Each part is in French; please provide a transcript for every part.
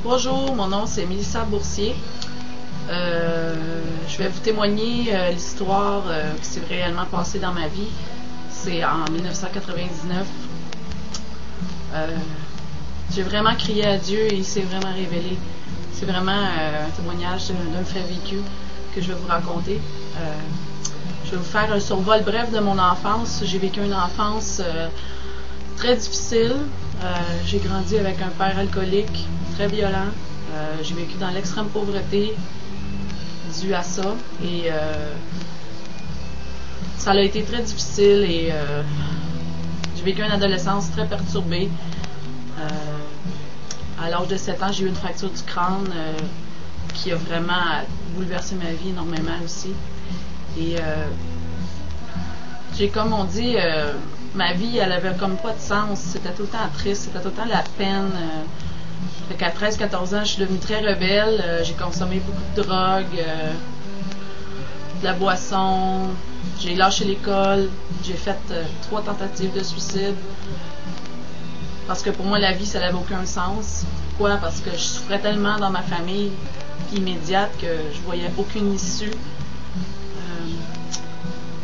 Bonjour, mon nom c'est Mélissa Boursier. Je vais vous témoigner l'histoire qui s'est réellement passée dans ma vie. C'est en 1999. J'ai vraiment crié à Dieu et il s'est vraiment révélé. C'est vraiment un témoignage d'un fait vécu que je vais vous raconter. Je vais vous faire un survol bref de mon enfance. J'ai vécu une enfance très difficile. J'ai grandi avec un père alcoolique, très violent. J'ai vécu dans l'extrême pauvreté dû à ça. Et ça a été très difficile et j'ai vécu une adolescence très perturbée. À l'âge de 7 ans, j'ai eu une fracture du crâne qui a vraiment bouleversé ma vie énormément aussi. Et j'ai, comme on dit, ma vie, elle avait comme pas de sens. C'était tout le temps triste, c'était tout le temps la peine. Fait qu'à 13-14 ans, je suis devenue très rebelle. J'ai consommé beaucoup de drogue, de la boisson. J'ai lâché l'école. J'ai fait 3 tentatives de suicide. Parce que pour moi, la vie, ça n'avait aucun sens. Pourquoi? Parce que je souffrais tellement dans ma famille immédiate que je voyais aucune issue.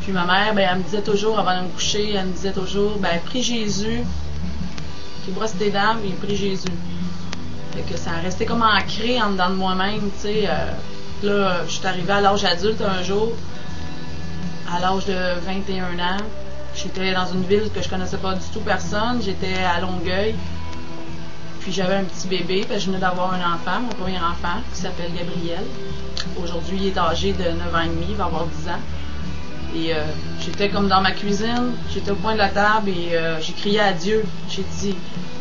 Puis ma mère, ben, elle me disait toujours, avant de me coucher, elle me disait toujours, ben, prie Jésus, qui brosse tes dents, et prie Jésus. Fait que ça a resté comme ancré en dedans de moi-même, tu sais. Là, je suis arrivée à l'âge adulte un jour, à l'âge de 21 ans. J'étais dans une ville que je connaissais pas du tout personne. J'étais à Longueuil. Puis j'avais un petit bébé, parce que je venais d'avoir un enfant, mon premier enfant, qui s'appelle Gabriel. Aujourd'hui, il est âgé de 9 ans et demi, il va avoir 10 ans. Et j'étais comme dans ma cuisine, j'étais au coin de la table et j'ai crié à Dieu. J'ai dit,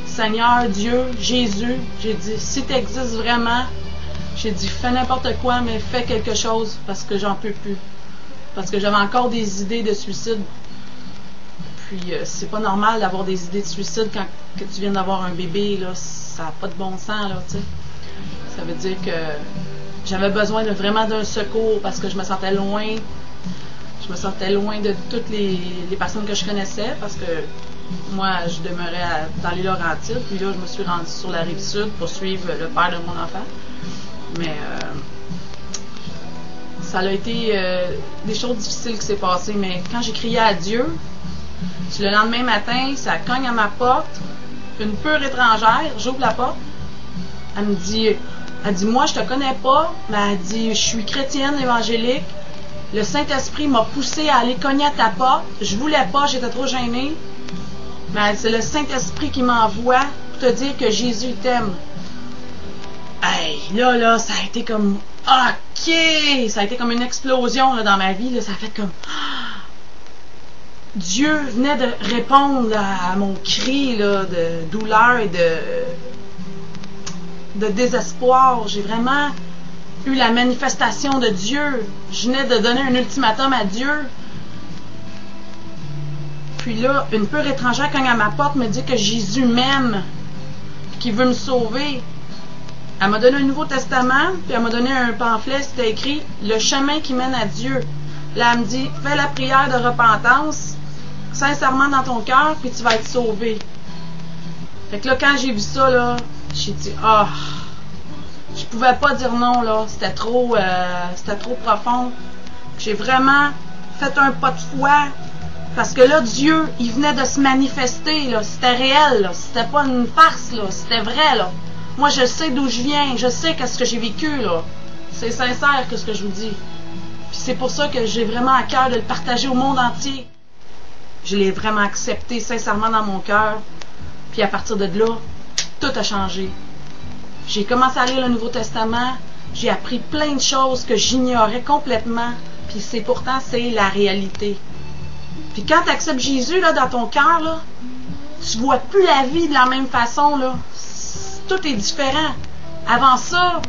Seigneur, Dieu, Jésus, j'ai dit, si tu existes vraiment, j'ai dit, fais n'importe quoi, mais fais quelque chose parce que j'en peux plus. Parce que j'avais encore des idées de suicide. Puis c'est pas normal d'avoir des idées de suicide quand que tu viens d'avoir un bébé, là, ça n'a pas de bon sens, là, tu sais. Ça veut dire que j'avais besoin vraiment d'un secours parce que je me sentais loin. Je me sentais loin de toutes les personnes que je connaissais parce que moi, je demeurais dans les Laurentides. Puis là, je me suis rendue sur la Rive-Sud pour suivre le père de mon enfant. Mais ça a été des choses difficiles qui s'est passées. Mais quand j'ai crié à Dieu, le lendemain matin, ça cogne à ma porte. Une pure étrangère, j'ouvre la porte. Elle me dit, moi, je te connais pas. Mais elle dit, je suis chrétienne évangélique. Le Saint-Esprit m'a poussé à aller cogner à ta porte. Je voulais pas, j'étais trop gênée. Mais c'est le Saint-Esprit qui m'envoie pour te dire que Jésus t'aime. Hey, là, ça a été comme... OK! Ça a été comme une explosion là, dans ma vie. Là. Ça a fait comme... Dieu venait de répondre là, à mon cri là, de douleur et de désespoir. J'ai vraiment... eu la manifestation de Dieu. Je venais de donner un ultimatum à Dieu. Puis là, une pure étrangère cogne à ma porte me dit que Jésus m'aime, qu'il veut me sauver. Elle m'a donné un Nouveau Testament, puis elle m'a donné un pamphlet, c'était écrit « Le chemin qui mène à Dieu ». Là, elle me dit « Fais la prière de repentance, sincèrement dans ton cœur, puis tu vas être sauvé ». Fait que là, quand j'ai vu ça, là, j'ai dit « Ah! » Je pouvais pas dire non, là. C'était trop profond. J'ai vraiment fait un pas de foi. Parce que là, Dieu, il venait de se manifester, là. C'était réel, là. C'était pas une farce, là. C'était vrai, là. Moi, je sais d'où je viens. Je sais qu'est-ce que j'ai vécu, là. C'est sincère, que ce que je vous dis. Puis c'est pour ça que j'ai vraiment à cœur de le partager au monde entier. Je l'ai vraiment accepté sincèrement dans mon cœur. Puis à partir de là, tout a changé. J'ai commencé à lire le Nouveau Testament, j'ai appris plein de choses que j'ignorais complètement, puis pourtant c'est la réalité. Puis quand tu acceptes Jésus là, dans ton cœur, là, tu vois plus la vie de la même façon, là. Tout est différent. Avant ça,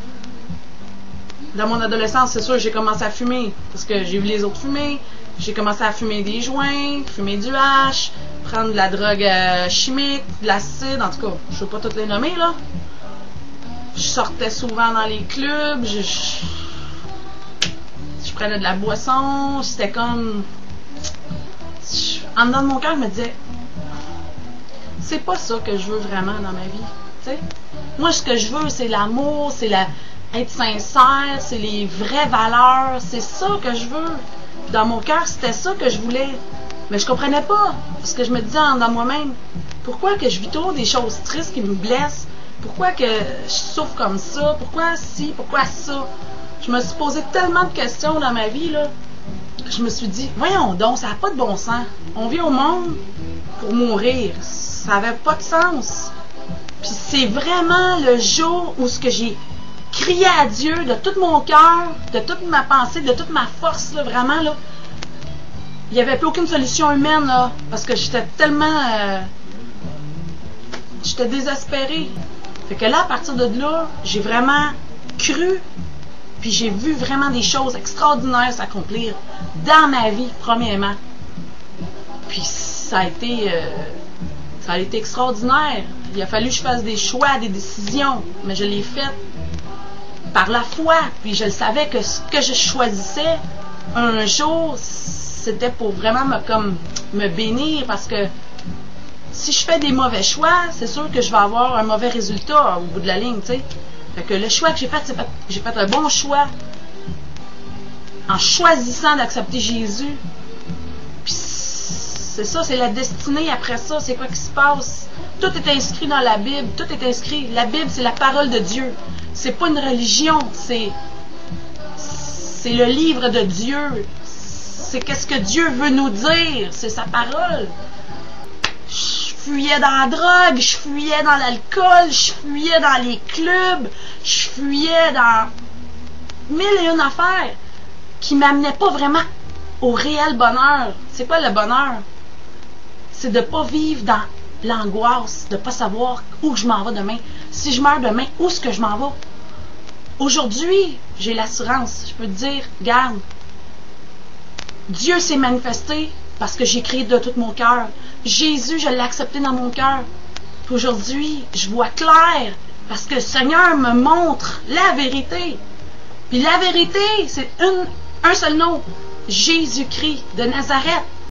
dans mon adolescence, c'est sûr, j'ai commencé à fumer, parce que j'ai vu les autres fumer. J'ai commencé à fumer des joints, fumer du hash, prendre de la drogue chimique, de l'acide, en tout cas, je ne vais pas toutes les nommer, là. Je sortais souvent dans les clubs, je prenais de la boisson, c'était comme... En dedans de mon cœur, je me disais, c'est pas ça que je veux vraiment dans ma vie. sais. Moi, ce que je veux, c'est l'amour, c'est être sincère, c'est les vraies valeurs, c'est ça que je veux. Dans mon cœur, c'était ça que je voulais. Mais je comprenais pas, parce que je me disais dans moi-même, pourquoi que je vis toujours des choses tristes qui me blessent? Pourquoi que je souffre comme ça? Pourquoi ci? Pourquoi ça? Je me suis posé tellement de questions dans ma vie, là. Je me suis dit, voyons donc, ça n'a pas de bon sens. On vit au monde pour mourir. Ça n'avait pas de sens. Puis c'est vraiment le jour où ce que j'ai crié à Dieu de tout mon cœur, de toute ma pensée, de toute ma force, là, vraiment, là. Il n'y avait plus aucune solution humaine, là, parce que j'étais tellement... j'étais désespérée. Fait que là, à partir de là, j'ai vraiment cru, puis j'ai vu vraiment des choses extraordinaires s'accomplir dans ma vie, premièrement. Puis ça a été extraordinaire. Il a fallu que je fasse des choix, des décisions, mais je l'ai fait par la foi. Puis je le savais que ce que je choisissais un jour, c'était pour vraiment me bénir, parce que si je fais des mauvais choix, c'est sûr que je vais avoir un mauvais résultat au bout de la ligne, tu sais. Fait que le choix que j'ai fait, j'ai fait un bon choix en choisissant d'accepter Jésus. Puis c'est ça, c'est la destinée après ça, c'est quoi qui se passe. Tout est inscrit dans la Bible, tout est inscrit. La Bible, c'est la parole de Dieu. C'est pas une religion, c'est le livre de Dieu. C'est qu'est-ce que Dieu veut nous dire, c'est sa parole. Je fuyais dans la drogue, je fuyais dans l'alcool, je fuyais dans les clubs, je fuyais dans 1001 affaires qui m'amenaient pas vraiment au réel bonheur. C'est quoi le bonheur? C'est de pas vivre dans l'angoisse, de pas savoir où je m'en vais demain. Si je meurs demain, où est-ce que je m'en vais? Aujourd'hui, j'ai l'assurance. Je peux te dire, regarde, Dieu s'est manifesté parce que j'ai crié de tout mon cœur. Jésus, je l'ai accepté dans mon cœur. Puis aujourd'hui, je vois clair parce que le Seigneur me montre la vérité. Puis la vérité, c'est un seul nom. Jésus-Christ de Nazareth.